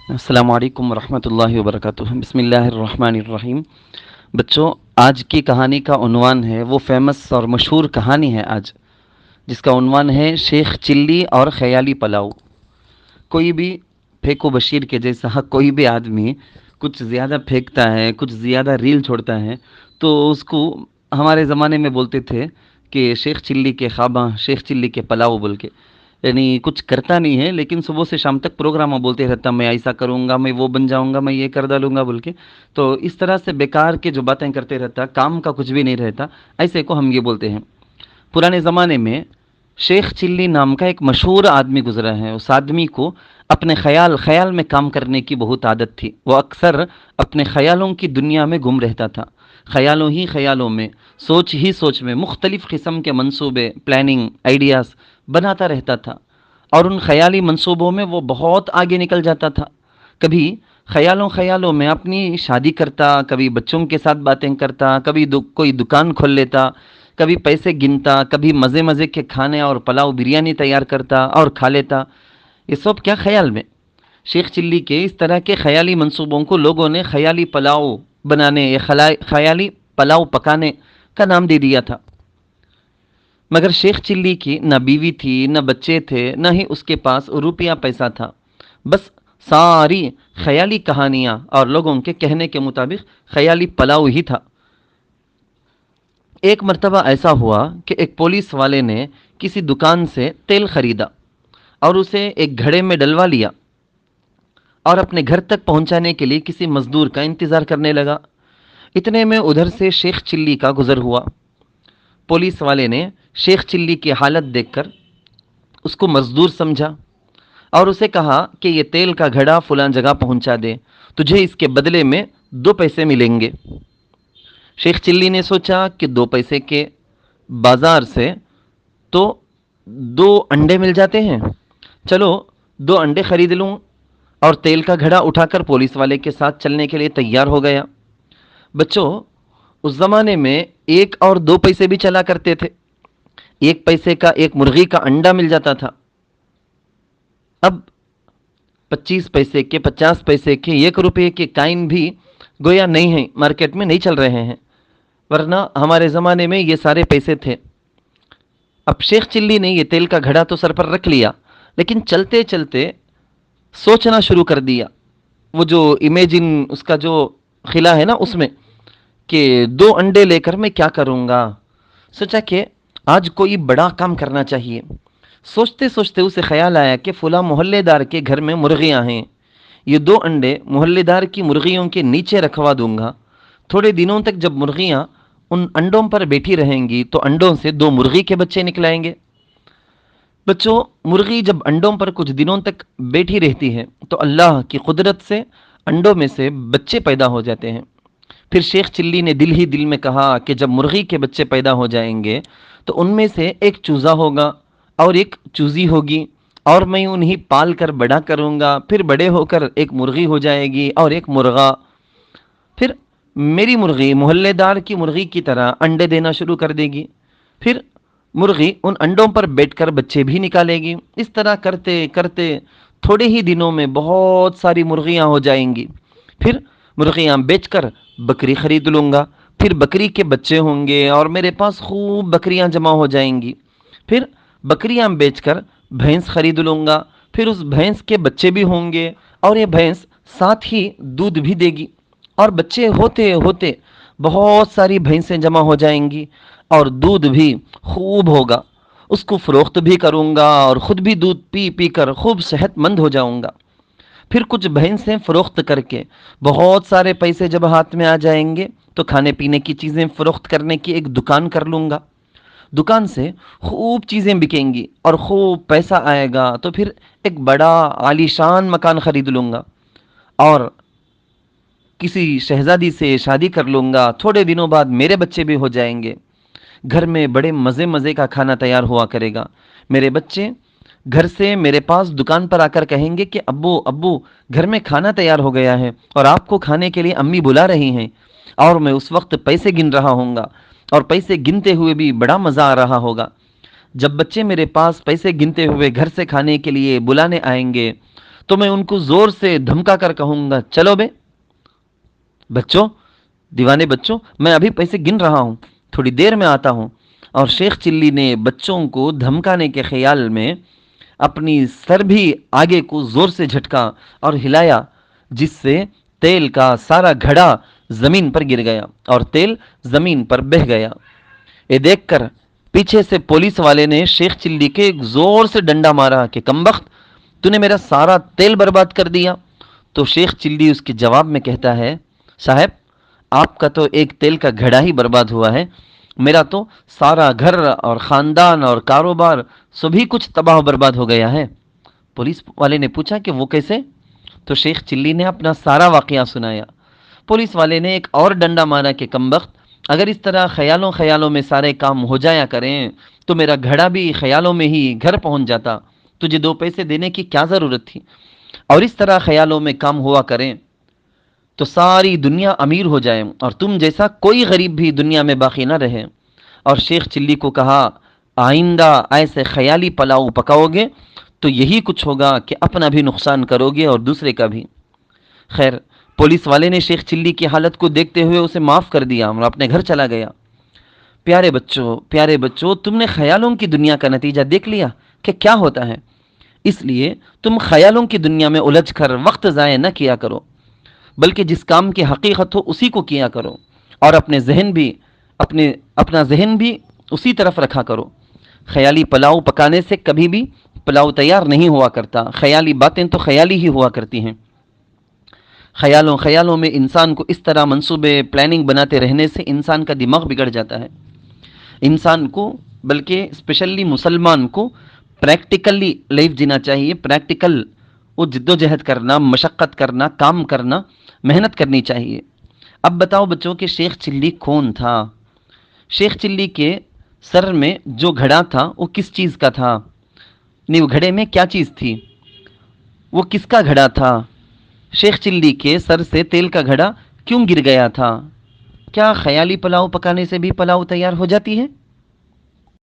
السلام علیکم ورحمۃ اللہ وبرکاتہ۔ بسم اللہ الرحمن الرحیم۔ بچوں، آج کی کہانی کا عنوان ہے، وہ فیمس اور مشہور کہانی ہے آج، جس کا عنوان ہے شیخ چلی اور خیالی پلاؤ۔ کوئی بھی پھینکو بشیر کے جیسا کوئی بھی آدمی کچھ زیادہ پھینکتا ہے، کچھ زیادہ ریل چھوڑتا ہے، تو اس کو ہمارے زمانے میں بولتے تھے کہ شیخ چلی کے خواباں، شیخ چلی کے پلاؤ بول کے، یعنی کچھ کرتا نہیں ہے لیکن صبح سے شام تک پروگرام بولتے رہتا، میں ایسا کروں گا، میں وہ بن جاؤں گا، میں یہ کر ڈالوں گا بول کے۔ تو اس طرح سے بیکار کے جو باتیں کرتے رہتا، کام کا کچھ بھی نہیں رہتا، ایسے کو ہم یہ بولتے ہیں۔ پرانے زمانے میں شیخ چلی نام کا ایک مشہور آدمی گزرا ہے۔ اس آدمی کو اپنے خیال میں کام کرنے کی بہت عادت تھی۔ وہ اکثر اپنے خیالوں کی دنیا میں گم رہتا تھا، خیالوں ہی خیالوں میں، سوچ ہی سوچ میں مختلف قسم کے منصوبے، پلاننگ، آئیڈیاز بناتا رہتا تھا، اور ان خیالی منصوبوں میں وہ بہت آگے نکل جاتا تھا۔ کبھی خیالوں میں اپنی شادی کرتا، کبھی بچوں کے ساتھ باتیں کرتا، کبھی کوئی دکان کھول لیتا، کبھی پیسے گنتا، کبھی مزے کے کھانے اور پلاؤ بریانی تیار کرتا اور کھا لیتا۔ یہ سب کیا خیال میں؟ شیخ چلی کے اس طرح کے خیالی منصوبوں کو لوگوں نے خیالی پلاؤ بنانے یا خیالی پلاؤ پکانے کا نام دے دیا تھا۔ مگر شیخ چلی کی نہ بیوی تھی، نہ بچے تھے، نہ ہی اس کے پاس روپیہ پیسہ تھا، بس ساری خیالی کہانیاں اور لوگوں کے کہنے کے مطابق خیالی پلاؤ ہی تھا۔ ایک مرتبہ ایسا ہوا کہ ایک پولیس والے نے کسی دکان سے تیل خریدا اور اسے ایک گھڑے میں ڈلوا لیا اور اپنے گھر تک پہنچانے کے لیے کسی مزدور کا انتظار کرنے لگا۔ اتنے میں ادھر سے شیخ چلی کا گزر ہوا۔ پولیس والے نے شیخ چلی کی حالت دیکھ کر اس کو مزدور سمجھا اور اسے کہا کہ یہ تیل کا گھڑا فلاں جگہ پہنچا دے، تجھے اس کے بدلے میں 2 پیسے ملیں گے۔ شیخ چلی نے سوچا کہ 2 پیسے کے بازار سے تو 2 انڈے مل جاتے ہیں، چلو 2 انڈے خرید لوں، اور تیل کا گھڑا اٹھا کر پولیس والے کے ساتھ چلنے کے لیے تیار ہو گیا۔ بچوں، اس زمانے میں 1 اور 2 پیسے بھی چلا کرتے تھے۔ 1 پیسے کا ایک مرغی کا انڈا مل جاتا تھا۔ اب 25 پیسے کے، 50 پیسے کے، 1 روپے کے کائن بھی گویا نہیں ہیں، مارکیٹ میں نہیں چل رہے ہیں، ورنہ ہمارے زمانے میں یہ سارے پیسے تھے۔ اب شیخ چلی نے یہ تیل کا گھڑا تو سر پر رکھ لیا، لیکن چلتے چلتے سوچنا شروع کر دیا۔ وہ جو امیجن اس کا جو خلا ہے نا، اس میں کہ 2 انڈے لے کر میں کیا کروں گا، سوچا کہ آج کوئی بڑا کام کرنا چاہیے۔ سوچتے سوچتے اسے خیال آیا کہ فلاں محلے دار کے گھر میں مرغیاں ہیں، یہ 2 انڈے محلے دار کی مرغیوں کے نیچے رکھوا دوں گا، تھوڑے دنوں تک جب مرغیاں ان انڈوں پر بیٹھی رہیں گی تو انڈوں سے 2 مرغی کے بچے نکلائیں گے۔ بچوں، مرغی جب انڈوں پر کچھ دنوں تک بیٹھی رہتی ہے تو اللہ کی قدرت سے انڈوں میں سے بچے پیدا ہو جاتے ہیں۔ پھر شیخ چلی نے دل ہی دل میں کہا کہ جب مرغی کے بچے پیدا ہو جائیں گے تو ان میں سے ایک چوزا ہوگا اور ایک چوزی ہوگی، اور میں انہیں پال کر بڑا کروں گا، پھر بڑے ہو کر ایک مرغی ہو جائے گی اور ایک مرغا، پھر میری مرغی محلے دار کی مرغی کی طرح انڈے دینا شروع کر دے گی، پھر مرغی ان انڈوں پر بیٹھ کر بچے بھی نکالے گی۔ اس طرح کرتے کرتے تھوڑے ہی دنوں میں بہت ساری مرغیاں ہو جائیں گی۔ پھر مرغیاں بیچ کر بکری خرید لوں گا، پھر بکری کے بچے ہوں گے اور میرے پاس خوب بکریاں جمع ہو جائیں گی۔ پھر بکریاں بیچ کر بھینس خرید لوں گا، پھر اس بھینس کے بچے بھی ہوں گے اور یہ بھینس ساتھ ہی دودھ بھی دے گی، اور بچے ہوتے ہوتے بہت ساری بھینسیں جمع ہو جائیں گی اور دودھ بھی خوب ہوگا، اس کو فروخت بھی کروں گا اور خود بھی دودھ پی پی کر خوب صحت مند ہو جاؤں گا۔ پھر کچھ بھینسیں فروخت کر کے بہت سارے پیسے جب ہاتھ میں آ جائیں گے تو کھانے پینے کی چیزیں فروخت کرنے کی ایک دکان کر لوں گا، دکان سے خوب چیزیں بکیں گی اور خوب پیسہ آئے گا تو پھر ایک بڑا عالیشان مکان خرید لوں گا اور کسی شہزادی سے شادی کر لوں گا، تھوڑے دنوں بعد میرے بچے بھی ہو جائیں گے، گھر میں بڑے مزے کا کھانا تیار ہوا کرے گا، میرے بچے گھر سے میرے پاس دکان پر آ کر کہیں گے کہ ابو ابو گھر میں کھانا تیار ہو گیا ہے اور آپ کو کھانے کے لیے امی بلا رہی ہیں، اور میں اس وقت پیسے گن رہا ہوں گا اور پیسے گنتے ہوئے بھی بڑا مزہ آ رہا ہوگا۔ جب بچے میرے پاس پیسے گنتے ہوئے گھر سے کھانے کے لیے بلانے آئیں گے تو میں ان کو زور سے دھمکا کر کہوں گا چلو بے بچوں، دیوانے بچوں، میں ابھی پیسے گن رہا ہوں، تھوڑی دیر میں آتا ہوں۔ اور شیخ چلی نے بچوں کو دھمکانے کے خیال میں اپنی سر بھی آگے کو زور سے جھٹکا اور ہلایا، جس سے تیل کا سارا گھڑا زمین پر گر گیا اور تیل زمین پر بہہ گیا۔ یہ دیکھ کر پیچھے سے پولیس والے نے شیخ چلی کے زور سے ڈنڈا مارا کہ کمبخت، تو نے میرا سارا تیل برباد کر دیا۔ تو شیخ چلی اس کے جواب میں کہتا ہے، صاحب آپ کا تو ایک تیل کا گھڑا ہی برباد ہوا ہے، میرا تو سارا گھر اور خاندان اور کاروبار سبھی کچھ تباہ و برباد ہو گیا ہے۔ پولیس والے نے پوچھا کہ وہ کیسے؟ تو شیخ چلی نے اپنا سارا واقعہ سنایا۔ پولیس والے نے ایک اور ڈنڈا مارا کہ کمبخت، اگر اس طرح خیالوں خیالوں میں سارے کام ہو جایا کریں تو میرا گھڑا بھی خیالوں میں ہی گھر پہنچ جاتا، تجھے 2 پیسے دینے کی کیا ضرورت تھی؟ اور اس طرح خیالوں میں کام ہوا کریں تو ساری دنیا امیر ہو جائے اور تم جیسا کوئی غریب بھی دنیا میں باقی نہ رہے۔ اور شیخ چلی کو کہا، آئندہ ایسے خیالی پلاؤ پکاؤ گے تو یہی کچھ ہوگا کہ اپنا بھی نقصان کرو گے اور دوسرے کا بھی۔ خیر، پولیس والے نے شیخ چلی کی حالت کو دیکھتے ہوئے اسے معاف کر دیا اور اپنے گھر چلا گیا۔ پیارے بچوں، تم نے خیالوں کی دنیا کا نتیجہ دیکھ لیا کہ کیا ہوتا ہے۔ اس لیے تم خیالوں کی دنیا میں الجھ کر وقت ضائع نہ کیا کرو، بلکہ جس کام کی حقیقت ہو اسی کو کیا کرو، اور اپنا ذہن بھی اسی طرف رکھا کرو۔ خیالی پلاؤ پکانے سے کبھی بھی پلاؤ تیار نہیں ہوا کرتا، خیالی باتیں تو خیالی ہی ہوا کرتی ہیں۔ خیالوں میں انسان کو اس طرح منصوبے پلاننگ بناتے رہنے سے انسان کا دماغ بگڑ جاتا ہے۔ انسان کو، بلکہ اسپیشلی مسلمان کو، پریکٹیکلی لائف جینا چاہیے۔ پریکٹیکل، وہ جد و جہد کرنا، مشقت کرنا، کام کرنا، محنت کرنی چاہیے۔ اب بتاؤ بچوں کہ شیخ چلی کون تھا؟ شیخ چلی کے سر میں جو گھڑا تھا وہ کس چیز کا تھا؟ نہیں، وہ گھڑے میں کیا چیز تھی؟ وہ کس کا گھڑا تھا؟ شیخ چلی کے سر سے تیل کا گھڑا کیوں گر گیا تھا؟ کیا خیالی پلاؤ پکانے سے بھی پلاؤ تیار ہو جاتی ہے؟